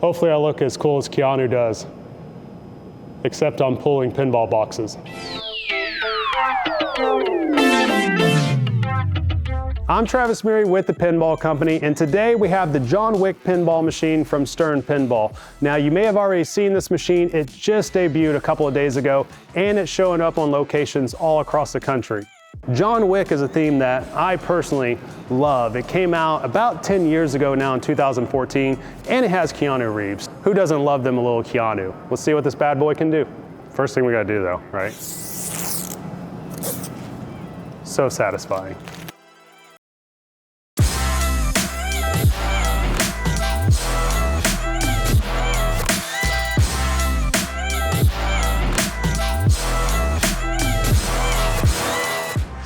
Hopefully I look as cool as Keanu does, except I'm pulling pinball boxes. I'm Travis Meary with the Pinball Company, and today we have the John Wick Pinball machine from Stern Pinball. Now, you may have already seen this machine. It just debuted a couple of days ago, and it's showing up on locations all across the country. John Wick is a theme that I personally love. It came out about 10 years ago now in 2014, and it has Keanu Reeves. Who doesn't love them a little Keanu? Let's see what this bad boy can do. First thing we gotta do though, right? So satisfying.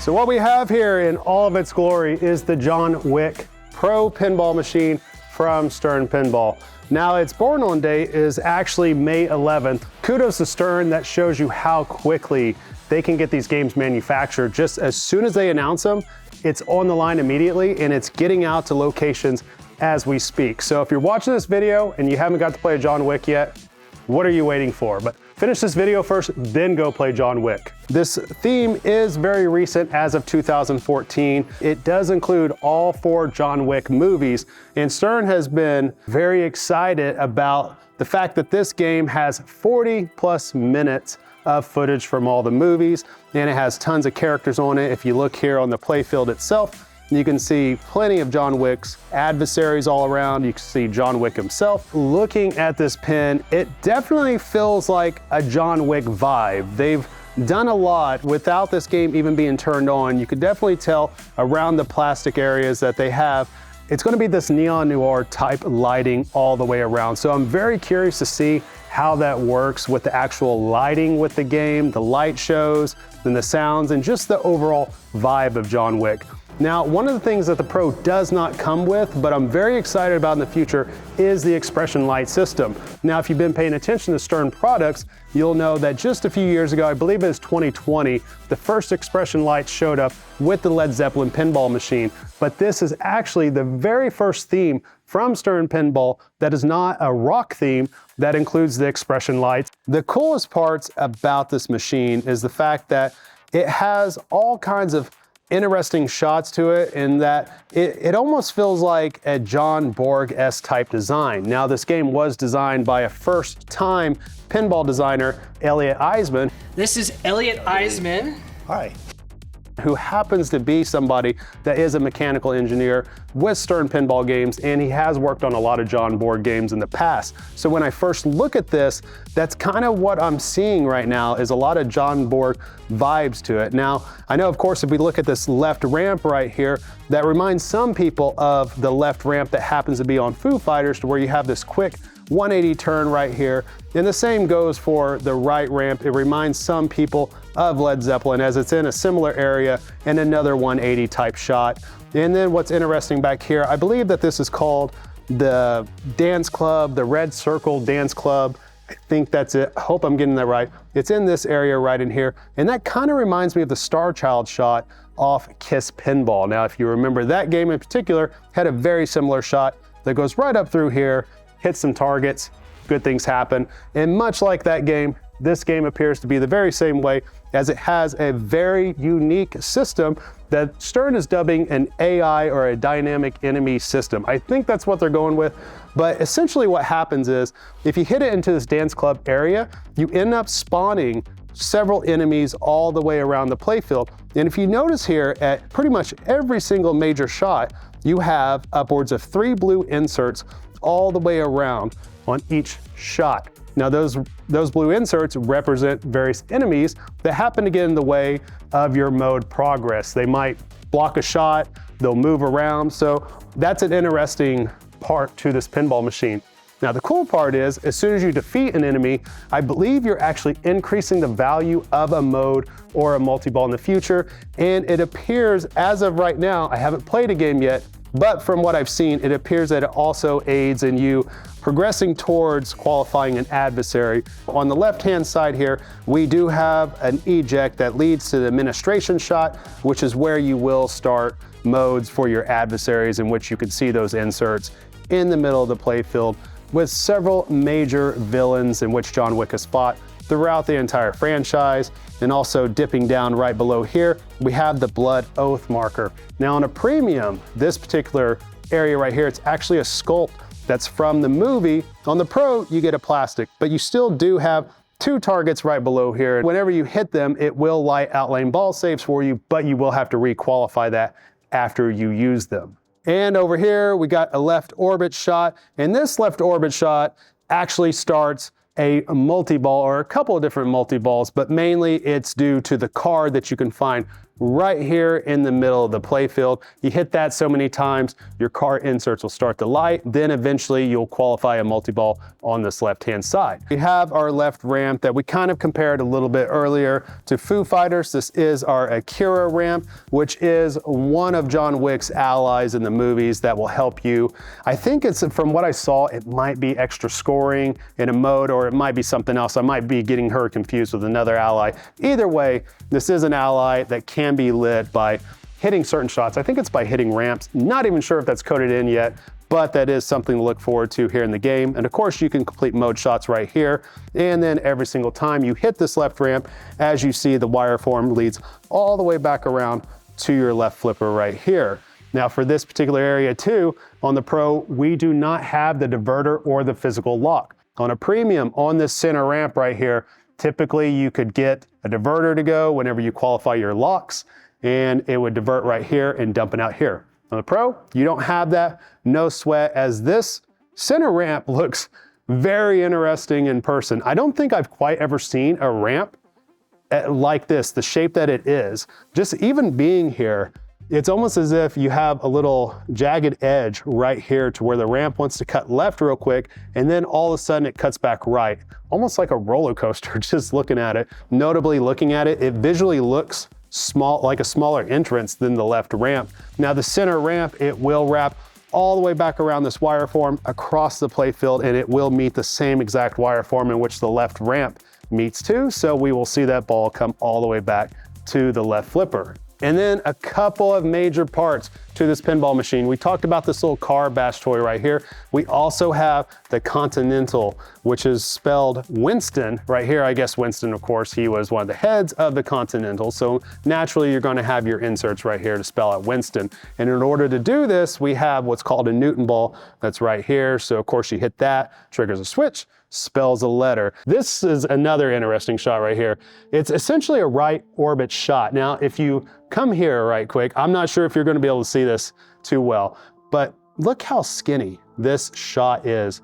So what we have here in all of its glory is the John Wick Pro Pinball machine from Stern Pinball. Now, its born on date is actually May 11th. Kudos to Stern, that shows you how quickly they can get these games manufactured. Just as soon as they announce them, it's on the line immediately and it's getting out to locations as we speak. So if you're watching this video and you haven't got to play John Wick yet, what are you waiting for? But finish this video first, then go play John Wick. This theme is very recent, as of 2014. It does include all 4 John Wick movies, and Stern has been very excited about the fact that this game has 40+ minutes of footage from all the movies, and it has tons of characters on it. If you look here on the playfield itself, you can see plenty of John Wick's adversaries all around. You can see John Wick himself. Looking at this pin, it definitely feels like a John Wick vibe. They've done a lot without this game even being turned on. You could definitely tell around the plastic areas that they have, it's gonna be this neon noir type lighting all the way around. So I'm very curious to see how that works with the actual lighting with the game, the light shows, and the sounds, and just the overall vibe of John Wick. Now, one of the things that the Pro does not come with, but I'm very excited about in the future, is the expression light system. Now, if you've been paying attention to Stern products, you'll know that just a few years ago, I believe it was 2020, the first expression lights showed up with the Led Zeppelin pinball machine. But this is actually the very first theme from Stern Pinball that is not a rock theme that includes the expression lights. The coolest parts about this machine is the fact that it has all kinds of interesting shots to it, in that it almost feels like a John Borg-esque type design. Now, this game was designed by a first-time pinball designer, Elliot Eisman. This is Elliot Eisman. Hi. Who happens to be somebody that is a mechanical engineer with Stern Pinball games, and he has worked on a lot of John Borg games in the past. So when I first look at this, that's kind of what I'm seeing right now, is a lot of John Borg vibes to it. Now, I know, of course, if we look at this left ramp right here, that reminds some people of the left ramp that happens to be on Foo Fighters, to where you have this quick 180 turn right here. And the same goes for the right ramp. It reminds some people of Led Zeppelin, as it's in a similar area and another 180 type shot. And then what's interesting back here, I believe that this is called the Dance Club, the Red Circle Dance Club. I think that's it. I hope I'm getting that right. It's in this area right in here. And that kind of reminds me of the Star Child shot off Kiss Pinball. Now, if you remember, that game in particular had a very similar shot that goes right up through here, hits some targets, good things happen. And much like that game, this game appears to be the very same way, as it has a very unique system that Stern is dubbing an AI, or a dynamic enemy system. I think that's what they're going with. But essentially what happens is, if you hit it into this dance club area, you end up spawning several enemies all the way around the playfield. And if you notice here, at pretty much every single major shot, you have upwards of 3 blue inserts all the way around on each shot. Now, those blue inserts represent various enemies that happen to get in the way of your mode progress. They might block a shot, they'll move around. So that's an interesting part to this pinball machine. Now, the cool part is, as soon as you defeat an enemy, I believe you're actually increasing the value of a mode or a multi-ball in the future. And it appears, as of right now, I haven't played a game yet, But from what I've seen, it appears that it also aids in you progressing towards qualifying an adversary. On the left-hand side here, we do have an eject that leads to the administration shot, which is where you will start modes for your adversaries, in which you can see those inserts in the middle of the playfield with several major villains in which John Wick has fought throughout the entire franchise. And also dipping down right below here, we have the Blood Oath marker. Now on a premium, this particular area right here, it's actually a sculpt that's from the movie. On the Pro, you get a plastic, but you still do have two targets right below here. Whenever you hit them, it will light outlane ball saves for you, but you will have to requalify that after you use them. And over here, we got a left orbit shot, and this left orbit shot actually starts a multi-ball, or a couple of different multi-balls, but mainly it's due to the card that you can find right here in the middle of the playfield. You hit that so many times, your card inserts will start to light, then eventually you'll qualify a multi-ball on this left-hand side. We have our left ramp that we kind of compared a little bit earlier to Foo Fighters. This is our Akira ramp, which is one of John Wick's allies in the movies that will help you. I think it's, from what I saw, it might be extra scoring in a mode, or it might be something else. I might be getting her confused with another ally. Either way, this is an ally that can be lit by hitting certain shots. I think it's by hitting ramps. Not even sure if that's coded in yet, but that is something to look forward to here in the game. And of course, you can complete mode shots right here. And then every single time you hit this left ramp, as you see, the wire form leads all the way back around to your left flipper right here. Now for this particular area too, on the Pro, we do not have the diverter or the physical lock. On a premium, on this center ramp right here, typically you could get a diverter to go whenever you qualify your locks, and it would divert right here and dump it out here. On the Pro, you don't have that, no sweat, as this center ramp looks very interesting in person. I don't think I've quite ever seen a ramp like this, the shape that it is. Just even being here, it's almost as if you have a little jagged edge right here to where the ramp wants to cut left real quick, and then all of a sudden it cuts back right. Almost like a roller coaster, just looking at it. Notably looking at it, it visually looks small, like a smaller entrance than the left ramp. Now the center ramp, it will wrap all the way back around this wire form across the playfield, and it will meet the same exact wire form in which the left ramp meets too. So we will see that ball come all the way back to the left flipper. And then a couple of major parts to this pinball machine. We talked about this little car bash toy right here. We also have the Continental, which is spelled Winston right here. I guess Winston, of course, he was one of the heads of the Continental. So naturally, you're gonna have your inserts right here to spell out Winston. And in order to do this, we have what's called a Newton ball that's right here. So of course you hit that, triggers a switch, spells a letter. This is another interesting shot right here. It's essentially a right orbit shot. Now, if you come here right quick, I'm not sure if you're gonna be able to see this too well, but look how skinny this shot is.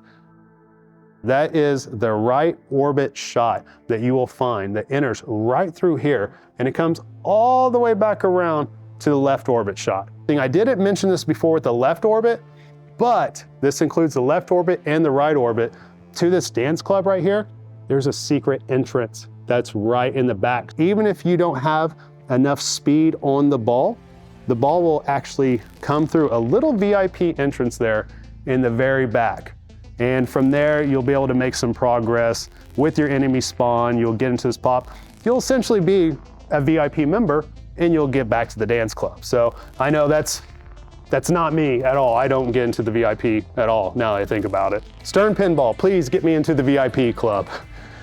That is the right orbit shot that you will find that enters right through here, and it comes all the way back around to the left orbit shot. I didn't mention this before with the left orbit, but this includes the left orbit and the right orbit. To this dance club right here, there's a secret entrance that's right in the back. Even if you don't have enough speed on the ball will actually come through a little VIP entrance there in the very back. And from there, you'll be able to make some progress with your enemy spawn. You'll get into this pop. You'll essentially be a VIP member, and you'll get back to the dance club. So I know that's not me at all. I don't get into the VIP at all, now that I think about it. Stern Pinball, please get me into the VIP club.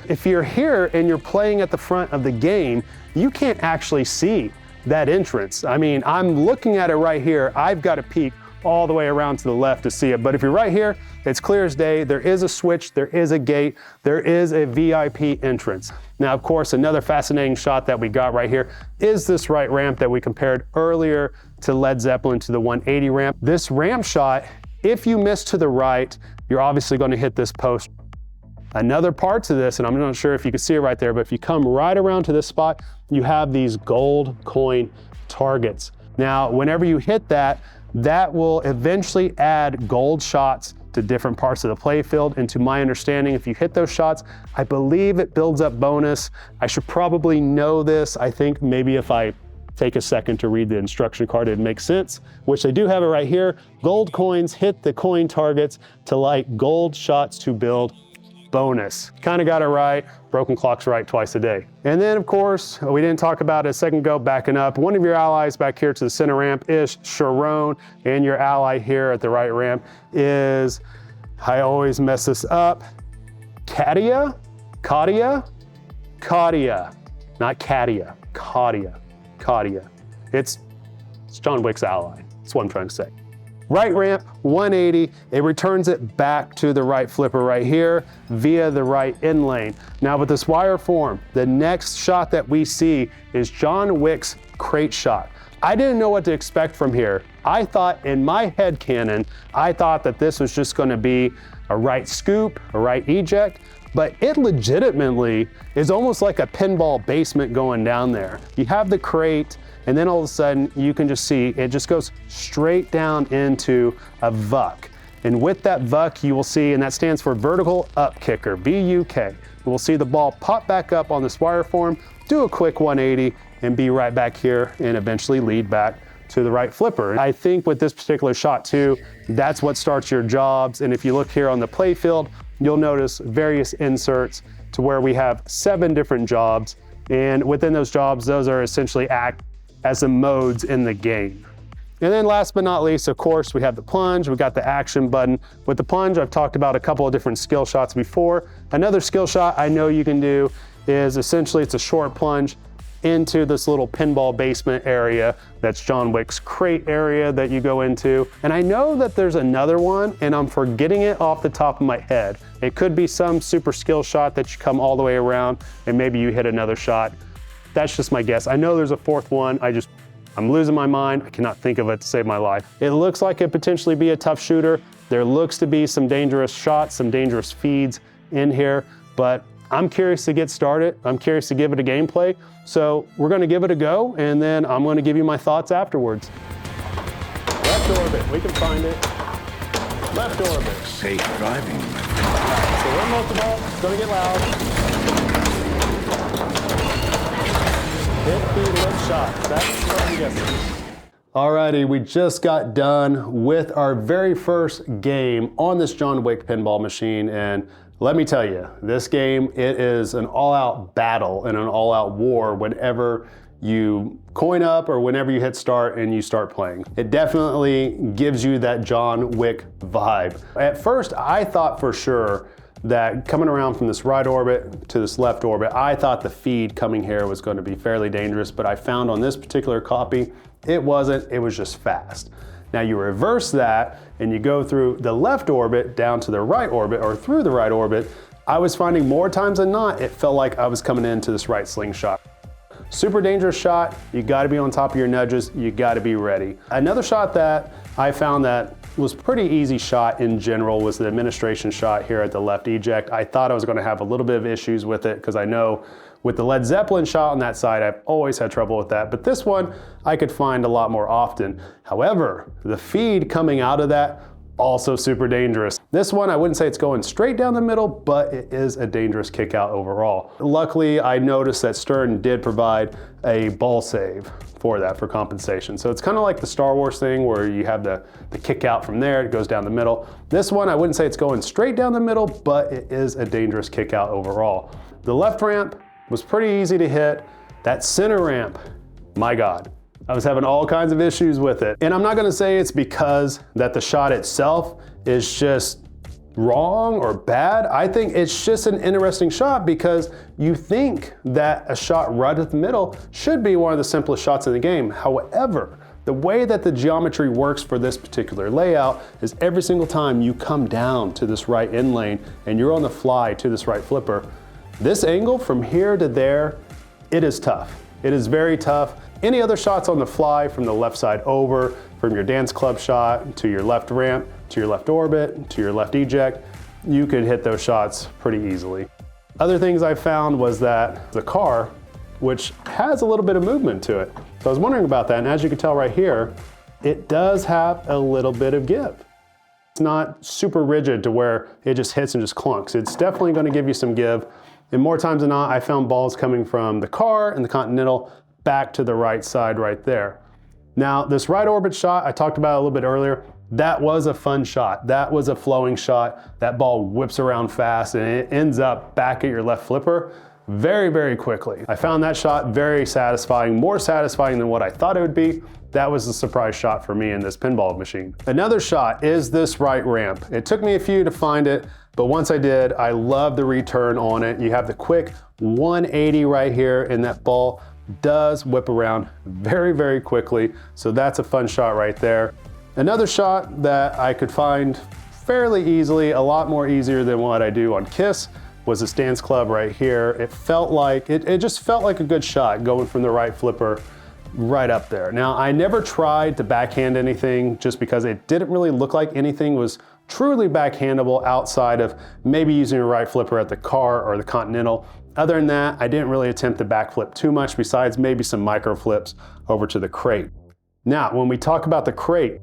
If you're here and you're playing at the front of the game, you can't actually see that entrance. I mean, I'm looking at it right here. I've got to peek all the way around to the left to see it. But if you're right here, it's clear as day. There is a switch, there is a gate, there is a VIP entrance. Now, of course, another fascinating shot that we got right here is this right ramp that we compared earlier to Led Zeppelin, to the 180 ramp. This ramp shot, if you miss to the right, you're obviously going to hit this post. Another part to this, and I'm not sure if you can see it right there, but if you come right around to this spot, you have these gold coin targets. Now, whenever you hit that, that will eventually add gold shots to different parts of the playfield. And to my understanding, if you hit those shots, I believe it builds up bonus. I should probably know this. I think maybe if I take a second to read the instruction card. It makes sense, which they do have it right here. Gold coins hit the coin targets to light gold shots to build bonus. Kind of got it right. Broken clock's right twice a day. And then of course, we didn't talk about it a second ago, backing up. One of your allies back here to the center ramp is Sharon, and your ally here at the right ramp is, I always mess this up, Katia, not Katia, Katia. It's John Wick's ally. That's what I'm trying to say. Right ramp, 180, it returns it back to the right flipper right here via the right in lane. Now with this wire form, the next shot that we see is John Wick's crate shot. I didn't know what to expect from here. I thought in my head canon, I thought that this was just gonna be a right scoop, a right eject, but it legitimately is almost like a pinball basement going down there. You have the crate, and then all of a sudden you can just see it just goes straight down into a VUK. And with that VUK, you will see, and that stands for vertical up kicker, VUK. We'll see the ball pop back up on this wire form, do a quick 180, and be right back here and eventually lead back to the right flipper. I think with this particular shot too, that's what starts your jobs. And if you look here on the play field, you'll notice various inserts to where we have 7 different jobs. And within those jobs, those are essentially act as the modes in the game. And then last but not least, of course, we have the plunge, we got the action button. With the plunge, I've talked about a couple of different skill shots before. Another skill shot I know you can do is essentially it's a short plunge into this little pinball basement area. That's John Wick's crate area that you go into. And I know that there's another one and I'm forgetting it off the top of my head. It could be some super skill shot that you come all the way around and maybe you hit another shot. That's just my guess. I know there's a 4th one. I'm losing my mind. I cannot think of it to save my life. It looks like it potentially be a tough shooter. There looks to be some dangerous shots, some dangerous feeds in here, but I'm curious to get started. I'm curious to give it a gameplay. So we're gonna give it a go, and then I'm gonna give you my thoughts afterwards. Left orbit, we can find it. Left orbit. Safe driving. So we're multi-ball, it's gonna get loud. Hit the lip shot, that's what I'm guessing. Alrighty, we just got done with our very first game on this John Wick pinball machine, and let me tell you, this game, it is an all-out battle and an all-out war whenever you coin up or whenever you hit start and you start playing. It definitely gives you that John Wick vibe. At first, I thought for sure that coming around from this right orbit to this left orbit, I thought the feed coming here was going to be fairly dangerous, but I found on this particular copy, it wasn't, it was just fast. Now you reverse that and you go through the left orbit down to the right orbit or through the right orbit, I was finding more times than not, it felt like I was coming into this right slingshot. Super dangerous shot, you gotta be on top of your nudges, you gotta be ready. Another shot that I found that was pretty easy shot in general was the administration shot here at the left eject. I thought I was gonna have a little bit of issues with it because I know with the Led Zeppelin shot on that side, I've always had trouble with that, but this one I could find a lot more often. However, the feed coming out of that, also super dangerous. This one, I wouldn't say it's going straight down the middle, but it is a dangerous kick out overall. Luckily, I noticed that Stern did provide a ball save for that, for compensation. So it's kind of like the Star Wars thing where you have the kick out from there, it goes down the middle. This one, I wouldn't say it's going straight down the middle, but it is a dangerous kick out overall. The left ramp was pretty easy to hit. That center ramp, my God. I was having all kinds of issues with it. And I'm not gonna say it's because that the shot itself is just wrong or bad. I think it's just an interesting shot because you think that a shot right at the middle should be one of the simplest shots in the game. However, the way that the geometry works for this particular layout is every single time you come down to this right in lane and you're on the fly to this right flipper, this angle from here to there, it is tough. It is very tough. Any other shots on the fly from the left side over, from your dance club shot to your left ramp, to your left orbit, to your left eject, you could hit those shots pretty easily. Other things I found was that the car, which has a little bit of movement to it. So I was wondering about that, and as you can tell right here, it does have a little bit of give. It's not super rigid to where it just hits and just clunks. It's definitely gonna give you some give. And more times than not, I found balls coming from the car and the Continental back to the right side right there. Now, this right orbit shot I talked about a little bit earlier, that was a fun shot. That was a flowing shot. That ball whips around fast and it ends up back at your left flipper very, very quickly. I found that shot very satisfying, more satisfying than what I thought it would be. That was a surprise shot for me in this pinball machine. Another shot is this right ramp. It took me a few to find it, but once I did, I love the return on it. You have the quick 180 right here, and that ball does whip around very, very quickly. So that's a fun shot right there. Another shot that I could find fairly easily, a lot more easier than what I do on Kiss, was a stance club right here. It felt like, it just felt like a good shot going from the right flipper right up there. Now, I never tried to backhand anything just because it didn't really look like anything was truly backhandable outside of maybe using a right flipper at the car or the Continental. Other than that, I didn't really attempt to backflip too much besides maybe some micro flips over to the crate. Now, when we talk about the crate,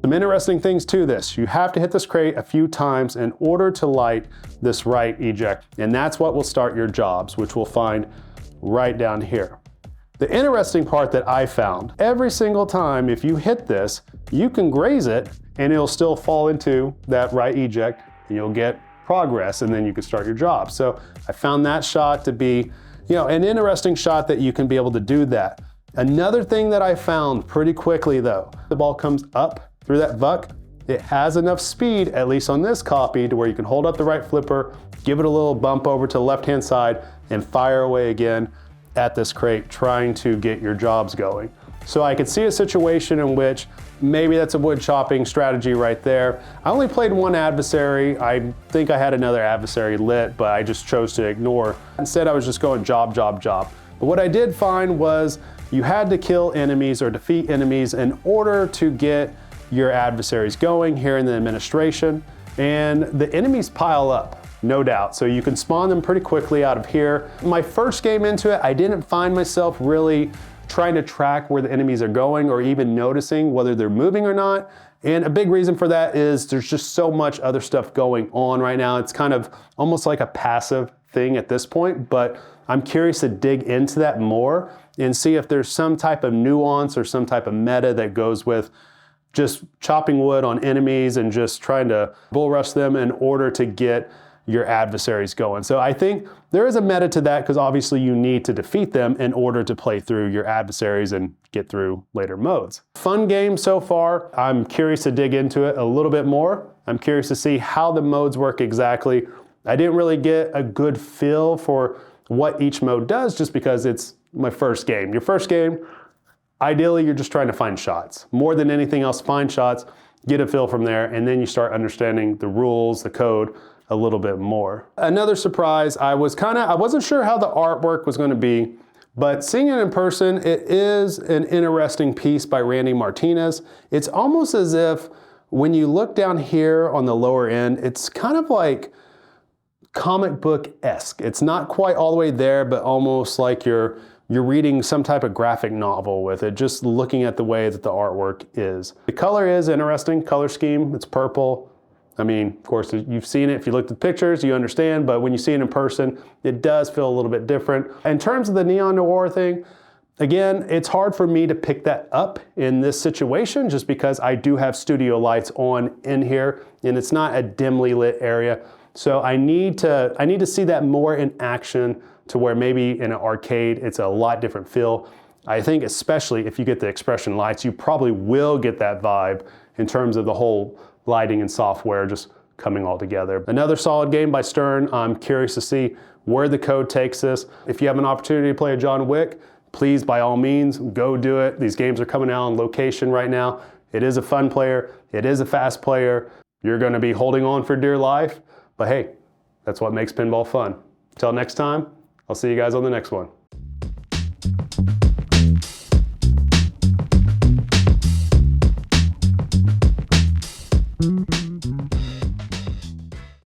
some interesting things to this. You have to hit this crate a few times in order to light this right eject, and that's what will start your jobs, which we'll find right down here. The interesting part that I found, every single time if you hit this, you can graze it and it'll still fall into that right eject and you'll get progress and then you can start your job. So I found that shot to be, an interesting shot that you can be able to do that. Another thing that I found pretty quickly though, the ball comes up through that buck, it has enough speed, at least on this copy, to where you can hold up the right flipper, give it a little bump over to the left-hand side, and fire away again at this crate, trying to get your jobs going. So I could see a situation in which maybe that's a wood chopping strategy right there. I only played one adversary. I think I had another adversary lit, but I just chose to ignore. Instead, I was just going job, job, job. But what I did find was you had to kill enemies or defeat enemies in order to get your adversaries going here in the administration, and the enemies pile up, no doubt. So you can spawn them pretty quickly out of here. My first game into it, I didn't find myself really trying to track where the enemies are going or even noticing whether they're moving or not. And a big reason for that is there's just so much other stuff going on right now. It's kind of almost like a passive thing at this point, but I'm curious to dig into that more and see if there's some type of nuance or some type of meta that goes with just chopping wood on enemies and just trying to bull rush them in order to get your adversaries going. So I think there is a meta to that because obviously you need to defeat them in order to play through your adversaries and get through later modes. Fun game so far. I'm curious to dig into it a little bit more. I'm curious to see how the modes work exactly. I didn't really get a good feel for what each mode does just because it's my first game. Your first game, ideally, you're just trying to find shots. More than anything else, find shots, get a feel from there, and then you start understanding the rules, the code a little bit more. Another surprise, I wasn't sure how the artwork was going to be, but seeing it in person, it is an interesting piece by Randy Martinez. It's almost as if when you look down here on the lower end, it's kind of like comic book-esque. It's not quite all the way there, but almost like you're reading some type of graphic novel with it, just looking at the way that the artwork is. The color is interesting, color scheme, it's purple. I mean, of course, you've seen it. If you looked at the pictures, you understand, but when you see it in person, it does feel a little bit different. In terms of the neon noir thing, again, it's hard for me to pick that up in this situation just because I do have studio lights on in here and it's not a dimly lit area. So I need to see that more in action to where maybe in an arcade, it's a lot different feel. I think especially if you get the expression lights, you probably will get that vibe in terms of the whole lighting and software just coming all together. Another solid game by Stern. I'm curious to see where the code takes this. If you have an opportunity to play a John Wick, please, by all means, go do it. These games are coming out on location right now. It is a fun player. It is a fast player. You're going to be holding on for dear life, but hey, that's what makes pinball fun. Until next time, I'll see you guys on the next one.